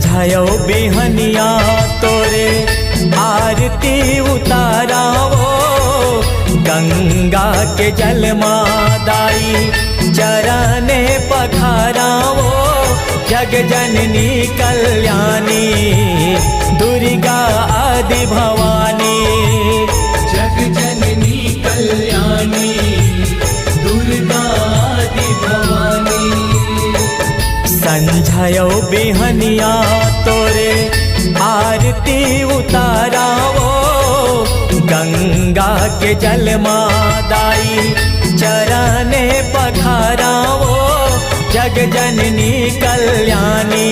संझायो बिहनिया तोरे आरती उतारावो, गंगा के जल मादाई चरने पखारावो। जग जननी कल्याणी दुर्गा आदि भवानी, जग जननी कल्याणी दुर्गा आदि भवानी। संझायो बिहनिया तोरे आरती उतारावो, गंगा के जल मादाई चरने पखारावो। जग जननी कल्याणी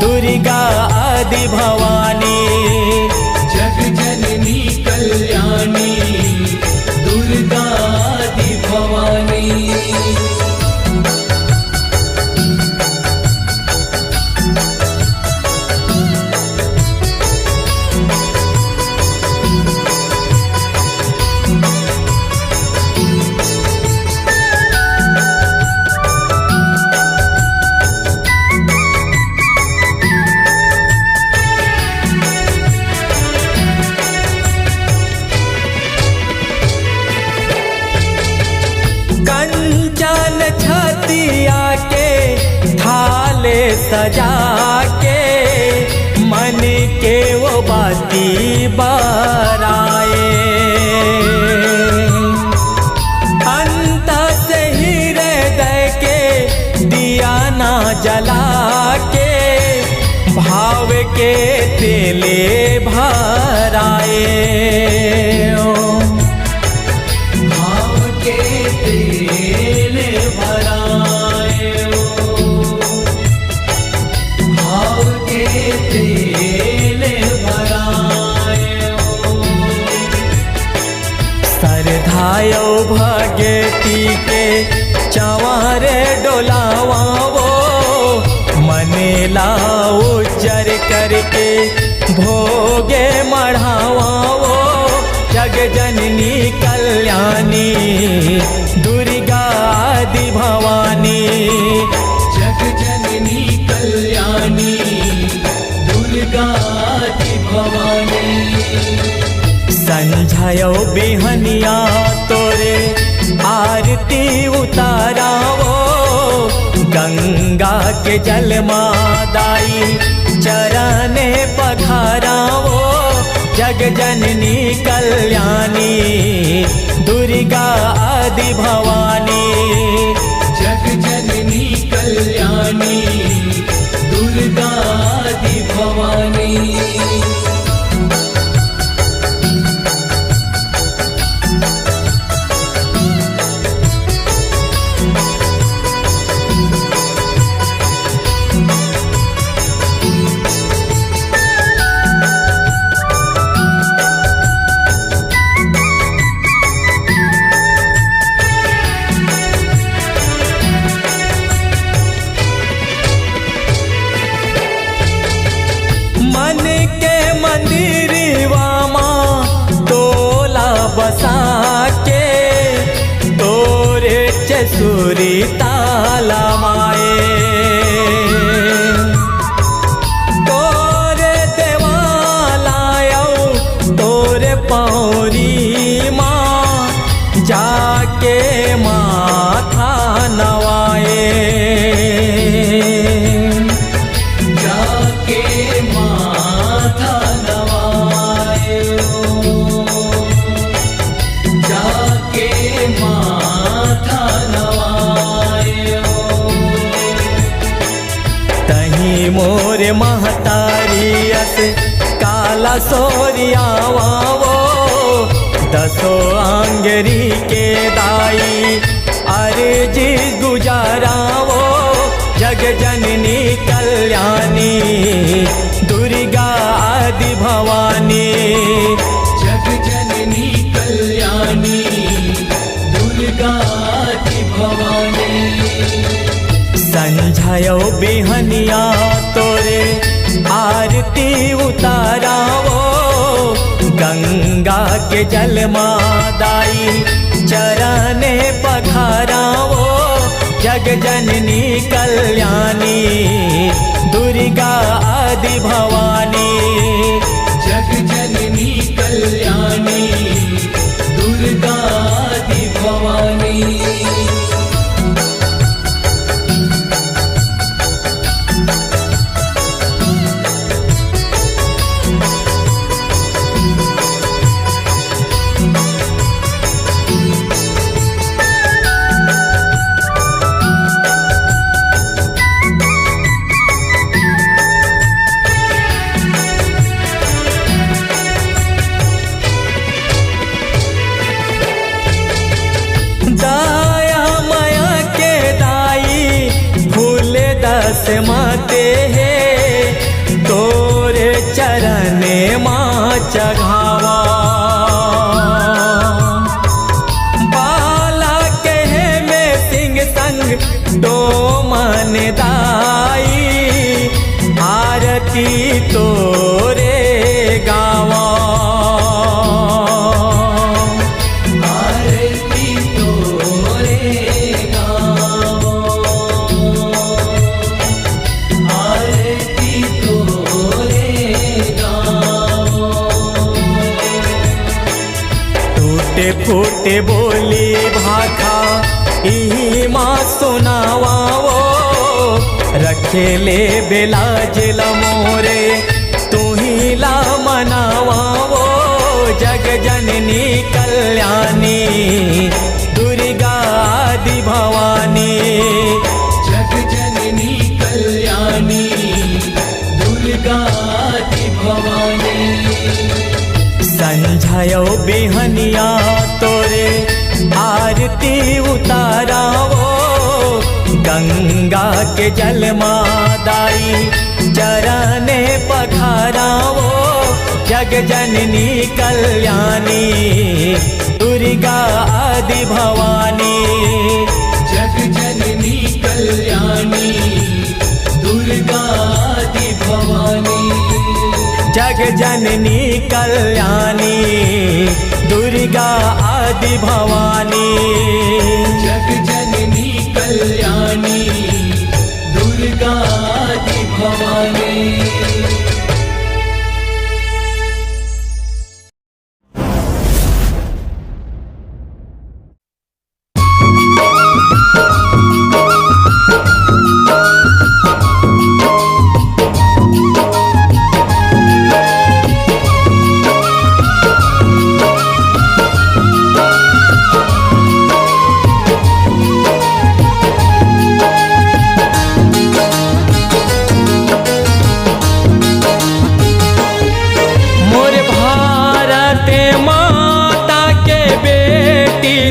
दुर्गा आदि भवानी, जग जननी कल्याणी दुर्गा आदि भवानी। कंचन छतिया के थाले सजा के, मन के वो बाती बराए। अंत से हृदय के दिया ना जला के, भाव के तेले भराए। भाव के तेल भराए, भाव के तेल भराए। सरधायो भगती के चंवर डोलावावो, मने लाओ उज्जर करके भोगे मढ़ावावो। जग जननी कल्याणी दुर्गा आदि भवानी, जग जननी कल्याणी दुर्गा आदि भवानी। संझायो बिहनिया तोरे आरती उतारावो, गंगा के जल मादाई चरने पखारावो। जग जननी कल्याणी दुर्गा आदि भवानी, जग जननी कल्याणी दुर्गा आदि भवानी। मन के मंदिरवा माँ तोला बसा के, तोरे चसुरी ताला माए। तोरे देवालायो तोरे पौरी माँ, जाके माथा नवाए। जाके माथा नवाए, जाके माथा नवाए। तही मोर महतारियस काला सोरियावावो, दसो आंगरी के दाई अर्जी गुजारावो। जग जननी कल्याणी दुर्गा आदि भवानी, जग जननी कल्याणी दुर्गा आदि भवानी। संझायो बिहनिया तोरे आरती उतारावो, गंगा के जल मादाई चरने पखारावो। जग जननी कल्याणी दुर्गा आदि भवानी। जग जननी कल्याणी दुर्गादि भवानी। दाया माया के दाई फूल दस माते है तोरे चरने माँ चढ़ावा। बाला कहे में सिंह संग दो मन दाई आरती तोरे गावा। फूटे बोली भाखा इही माँ सुनावाओ रखे ले बेलाज लमोरे तू ही ला मनावाओ। जग जननी कल्याणी दुर्गा आदि भवानी। जग जननी कल्याणी दुर्गादि भवानी। संझायो बिहनिया तोरे आरती उतारावो गंगा के जल मादाई चरने पखारावो। जग जननी कल्याणी दुर्गा आदि भवानी। जग जननी कल्याणी दुर्गादि भवानी। जग जननी कल्याणी दुर्गा आदि भवानी। जग जननी कल्याणी दुर्गादि भवानी।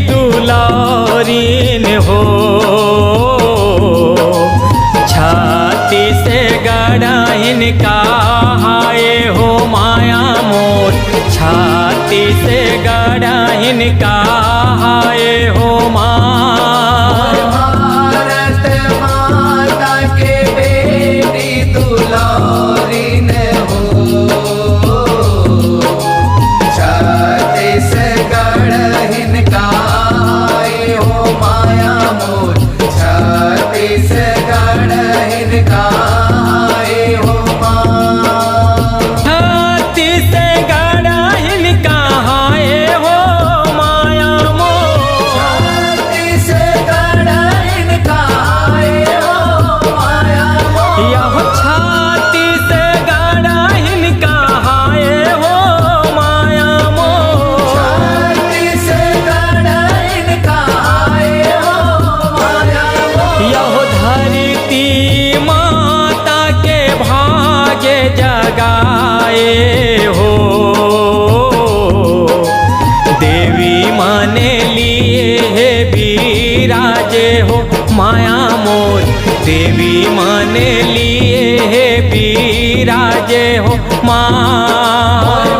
दुलारीन हो छाती से गड़ाइन का हाय हो माया मोर। छाती से गड़ाइन का हाय हो भारत माता के बेटी दुलारीन हो छाती से गड़ाइन का जगाए हो देवी माने लिए है विराजे हो माया मोर। देवी माने लिए है विराजे हो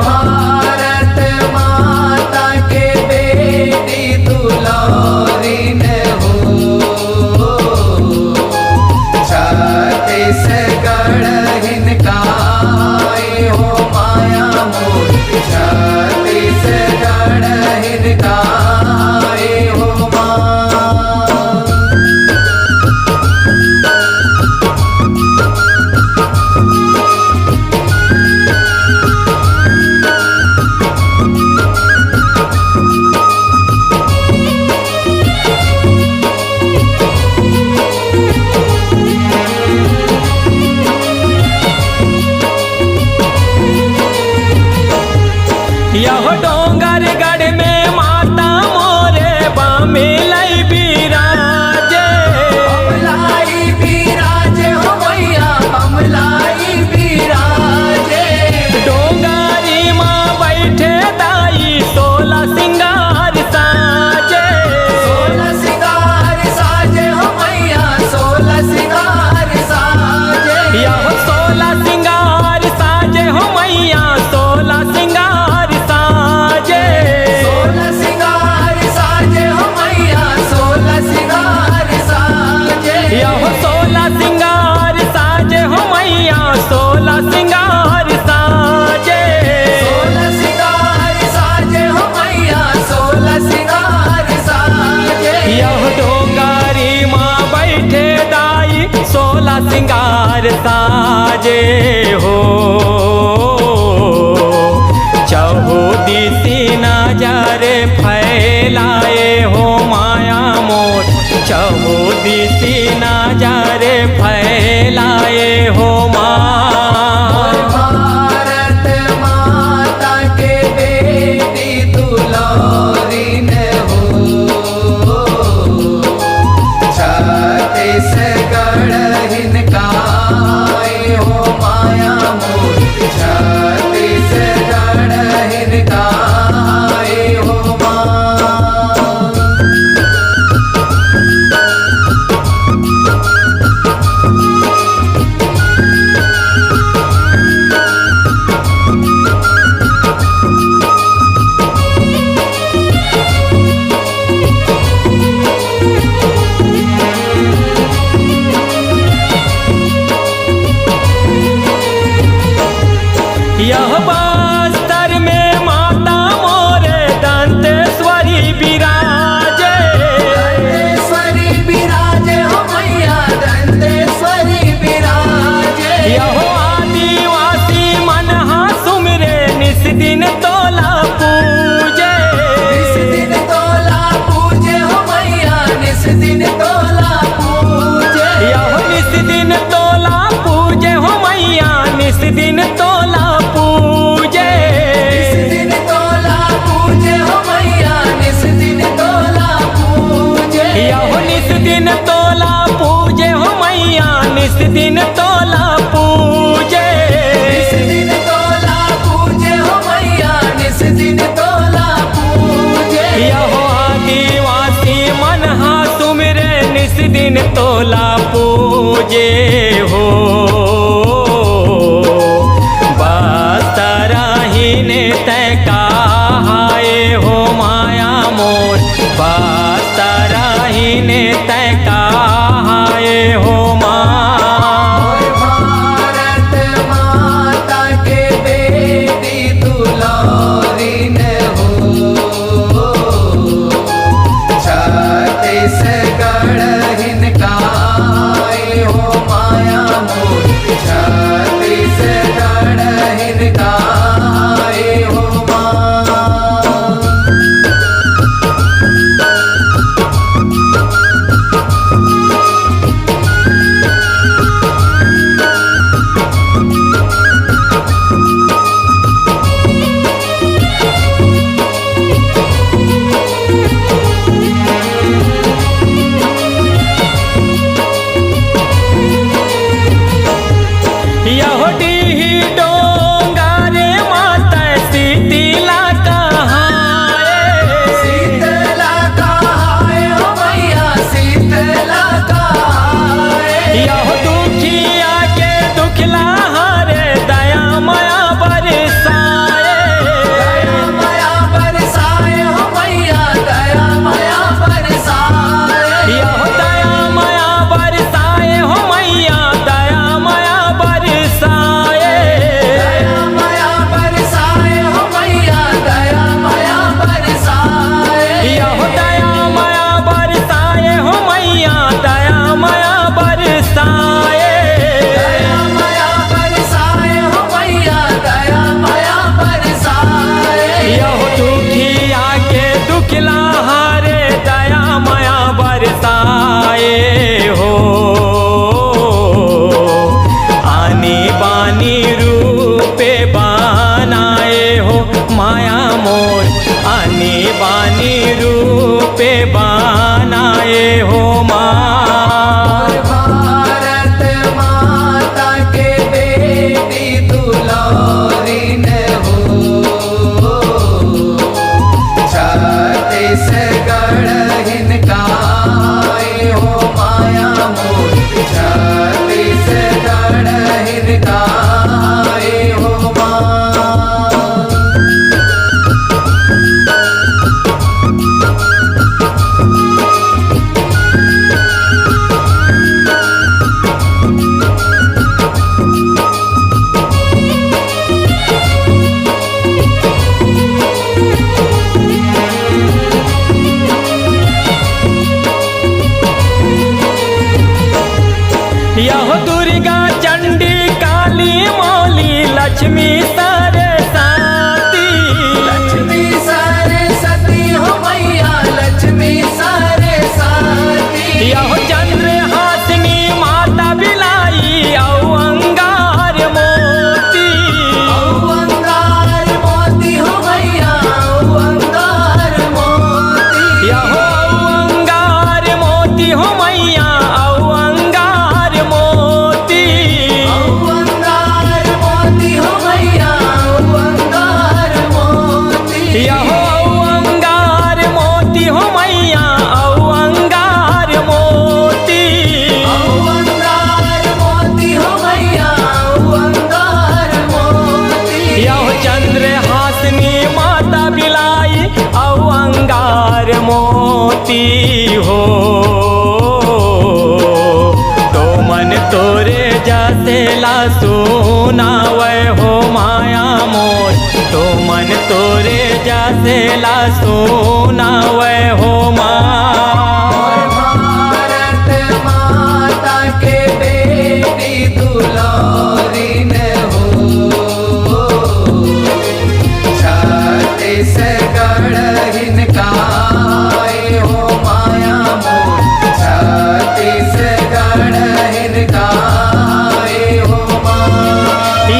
भारत माता के बेटी दुलारीन हो छाती से गड़ाइन का हो माया मोर। छाती से गड़ाइन का हो माँ। दरबार साजे हो, चहुदिशी नजर फैलाए हो माया मोर, चहुदिशी नजर फैलाए हो माँ। भारत माता के बेटी दुलारीन हो, छत्तीसगढ़ हिनकाए हो माया मोर, छत्तीसगढ़ हिनकाए हो माँ। यह बस्तर में माता मोरे दंतेश्वरी विराजे, दंतेश्वरी विराजे हो मैया, दंतेश्वरी विराजे। यह आदिवासी मनहा सुमिरे निस दिन तोला पूजे, निस दिन तोला पूजे हो मैया, निस दिन तोला पूजे। यह निस दिन तोला पूजे हो मैया, निस दिन तोला पूजे, निस दिन तोला पूजे हो मैया, निस दिन तोला पूजे। यह निस दिन तोला पूजे हो मैया, निस दिन तोला पूजे, निस दिन तोला पूजे हो मैया, निस दिन तोला पूजे। यह आदिवासी मनहा सुमिरे निस दिन तोला पूजे हो, बस्तरहीने तय कहाए हो माया मोर, बस्तरहीने तय कहाए हो माँ। भारत माता के बेटी दुलारीन हो, छत्तीसगढ़ हिनकाए हो माया मोर, छत्तीसगढ़ हिनकाए हो माँ। यह डीही डोंगारे माता शीतला कहाए, शीतला कहाए हो मैया, शीतला कहाए। यह दुखिया के दुखला हरे दया माया बरसाए, दया माया बरसाए हो मैया, दया माया बरसाए। यह दया माया बरसाए हो मैया, दया माया बरसाए, दया माया बरसाए हो मैया, दया माया बरसाए। यह दया माया बरसाए हो मैया, दया माया बरसाए, दया माया बरसाए हो मैया, दया माया बरसाए। यह दुखिया के दुखला हारे दया माया बरसाए हो, आनी बानी रूपे बनाए हो माया मोर, आनी बानी रूपे बनाए हो माँ। भारत माता के बेटी दुलारीन हो, छत्तीसगढ़ हिनकाए हो माया मोर, छत्तीसगढ़ हिनकाए हो माँ। यह दूरी दुर्गा चंडी काली मौली लक्ष्मी सरस्वती। लक्ष्मी सरस्वती हो मैया लक्ष्मी सरस्वती। यहो चंद्रहासिनी माता बिलाई औ अंगार मोती। औ अंगार मोती हो मैया औ अंगार मोती। यहो अंगार मोती हो मैया औ अंगार मोती। औ अंगार मोती हो मैया औ अंगार मोती। यहो अंगार मोती हो मैया औ अंगार मोती। औ अंगार मोती हो मैया औ अंगार मोती। यहो चंद्रहासिनी माता बिलाई औ अंगार मोती हो। तो मन तोरे जसेला सुनावे हो माया मोर। तो मन तोरे जसेला सुनावे हो और भारत माता के बेटी दुलारीन हो। छत्तीसगढ़ हिनकाए हो माया मोर। छत्तीसगढ़ हिनकाए हो माँ।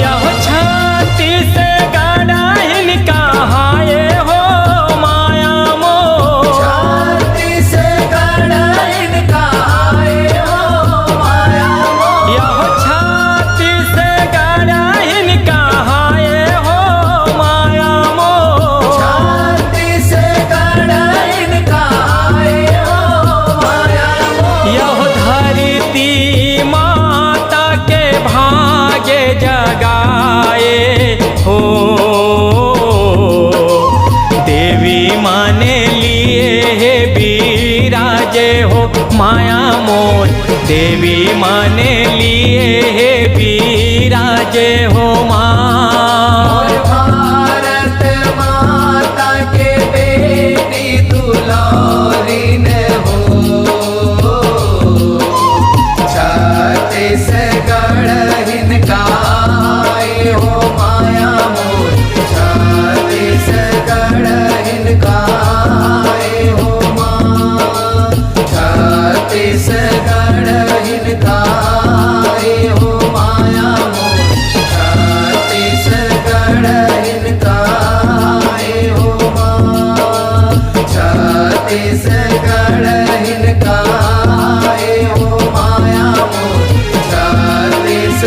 यहो छत्तीसगढ़ हिनका हाय हो माया मोर। छत्तीसगढ़ हिनकाए हो माया मोर। यहो छत्तीसगढ़ हिनका हाय हो माया मोर। छत्तीसगढ़ हिनकाए हो माया मोर। यहो धरती माता के भाग्य जगाए हो। देवी माने लिए हे विराजे हो माया मोर। देवी माने लिए हे विराजे हो माँ। और भारत माता के बेटी दुलारीन हो। छत्तीसगढ़ हिनकाए हो माया मोर। छत्तीसगढ़ हिनकाए हो माँ। छत्तीसगढ़ हिनकाए हो माया मोर। छत्तीसगढ़ हिनकाए हो माँ। छत्तीसगढ़ हिनकाए हो माया मोर। छत्तीसगढ़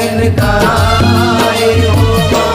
हिनकाए हो माँ।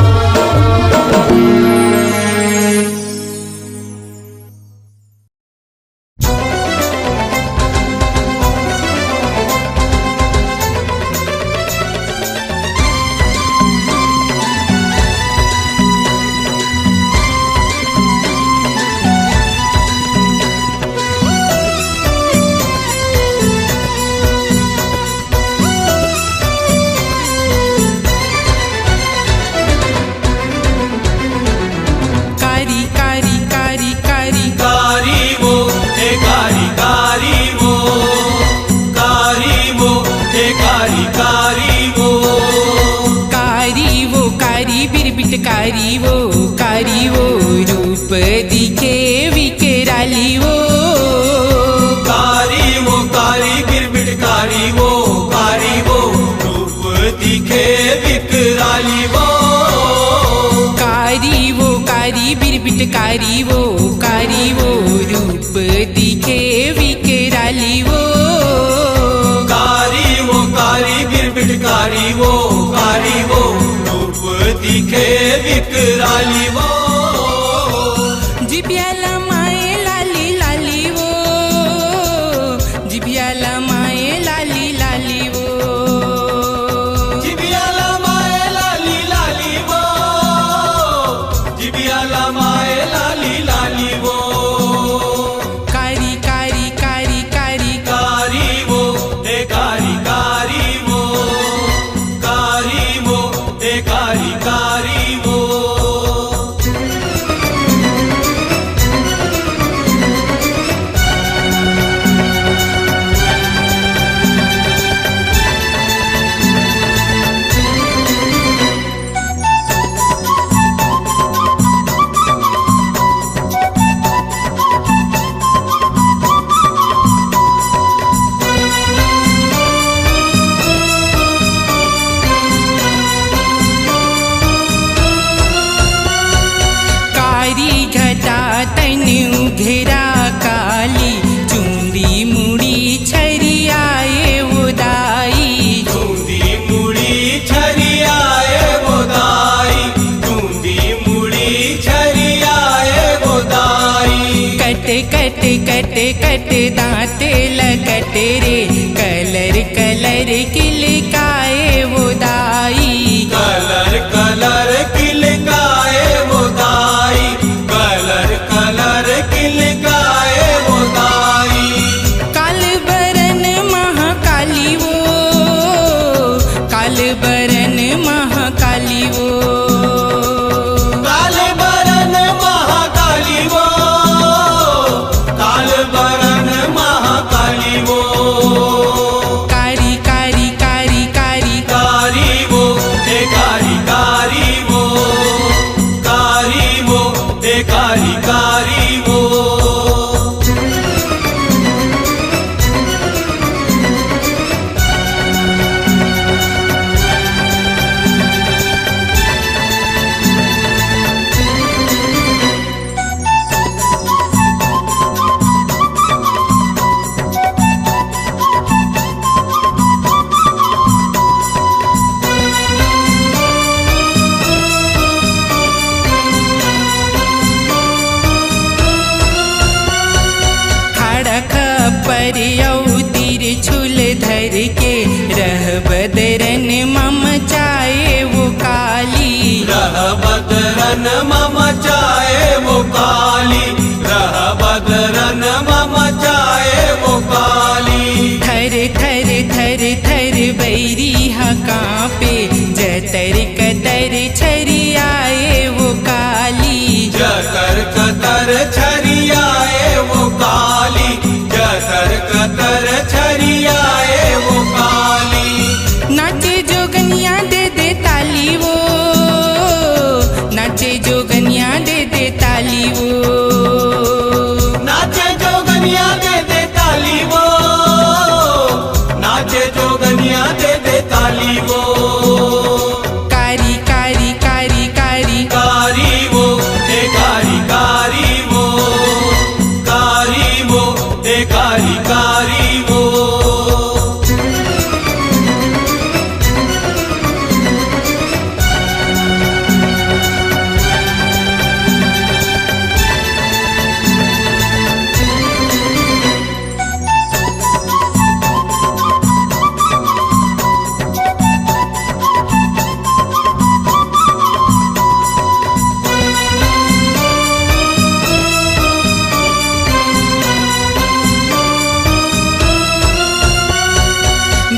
कारी कारी कारी कारी कारी वो हे कारी कारी वो कारी वो हे कारी कारी वो कारी बिरबिट कारी वो रूप दिखे विकराली वो। कारी बिरबिट कारी वो रूप दिखे विकराली वो। कारी बिरबिट कारी वो रूप दिखे विकराली वो। कारी बिरबिट कारी वो रूप दिखे विकराली वो। जिबियाला माए लाली लाली वो। जिबियाला माए लाली लाली वो। जिबियाला माए लाली लाली वो। जिबियाला माए लाली लाली वो। कट दांत लकट रे कलर कलर किलकाए वो दाई कलर कलर किलकाए वो दाई कलर कलर किलकाए वो दाई काल बरन महाकाली वो काल बरन महाकाली वो काल बरन महाकाली वो काल बरन महाकाली वो कारी कारी कारी कारी कारी वो हे कारी कारी वो कारी वो हे कारी कारी वो पर तिरछुल धर के रह बदरन मम चाहे वो काली रह बदरन मम चाहे वो काली रह बदरन मम चाहे वो काली थर थर थर थर बैरी कांपे जतर कतर छरियाए वो काली जतर कतर छरियाए वो काली जतर कतर छरियाए वो काली नाचे जोगनिया दे ताली वो नाचे जोगनिया दे ताली वो नाचे जोगनिया दे ताली वो नाचे जोगनिया दे ताली वो कारी कारी कारी कारी कारी वो हे कारी कारी वो कारी वो हे कारी कारी वो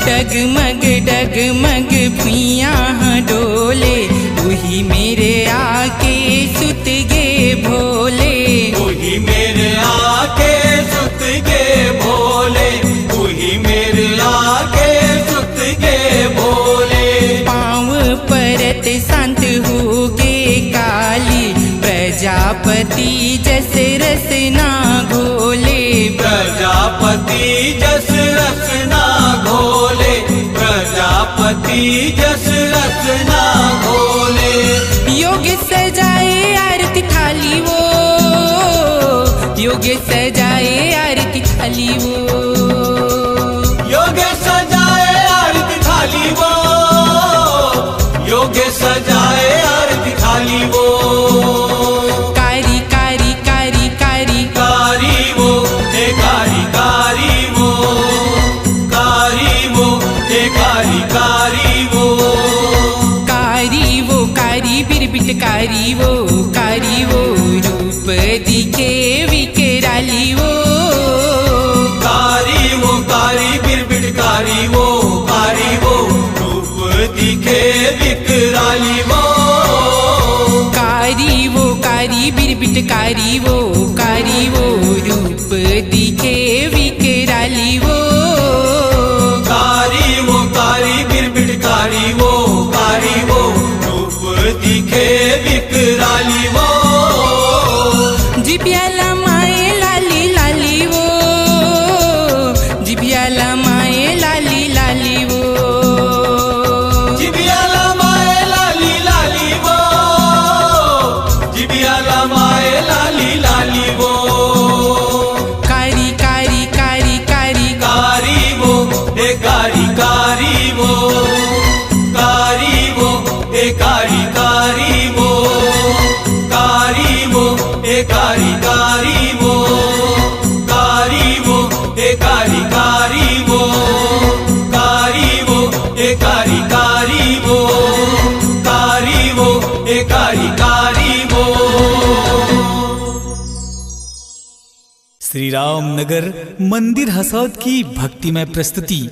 डगमग डगमग भुइयाँ डोले वही मेरे आके सुत गे भोले वही मेरे आके सुत गे भोले वही मेरे आके सुत गे भोले पाँव परत शांत हो गे काली प्रजापति जस रसना घोले प्रजापति जस रसना घोले प्रजापति जस रसना घोले योग सजाए आरती थाली वो योग सजाए आरती थाली वो योगे सजाए आरती थाली वो योगे सजाए आरती थाली वो कारी कारी कारी कारी कारी वो हे कारी कारी वो कारी वो हे कारी कारी वो कारी वो कारी बिरबिट कारी वो रूप दिखे विकराली वो कारी बिरबिट कारी वो रूप दिखे विकराली वो कारी बिरबिट कारी वो रूप दिखे विकराली वो कारी बिरबिट कारी वो रूप दिखे विकराली वो जिबियाला माए लाली लाली वो जिबियाला माए लाली लाली वो जिबियाला माए लाली लाली वो जिबियाला माए लाली लाली वो कारी कारी कारी कारी कारी वो हे कारी कारी वो कारी वो हे कारी कारी वो कारी वो हे कारी कारी वो कारी राम नगर मंदिर हसौद की भक्तिमय प्रस्तुति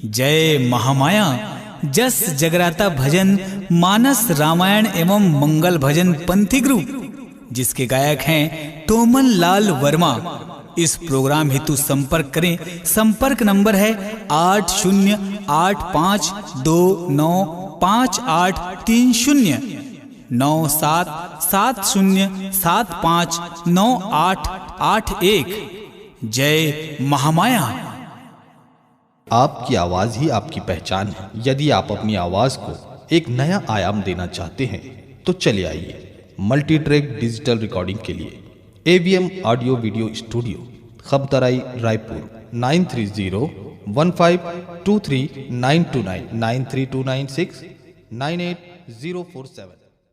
जय महामाया जस जगराता भजन मानस रामायण एवं मंगल भजन पंथी ग्रुप, जिसके गायक हैं तोमन लाल वर्मा। इस प्रोग्राम हेतु संपर्क करें। संपर्क नंबर है 8085295830 9770759881। जय महामाया। आपकी आवाज ही आपकी पहचान है। यदि आप अपनी आवाज को एक नया आयाम देना चाहते हैं तो चले आइए मल्टी ट्रैक डिजिटल रिकॉर्डिंग के लिए AVM audio video studio, Khabtarai, Raipur 9301523929 93296 98047।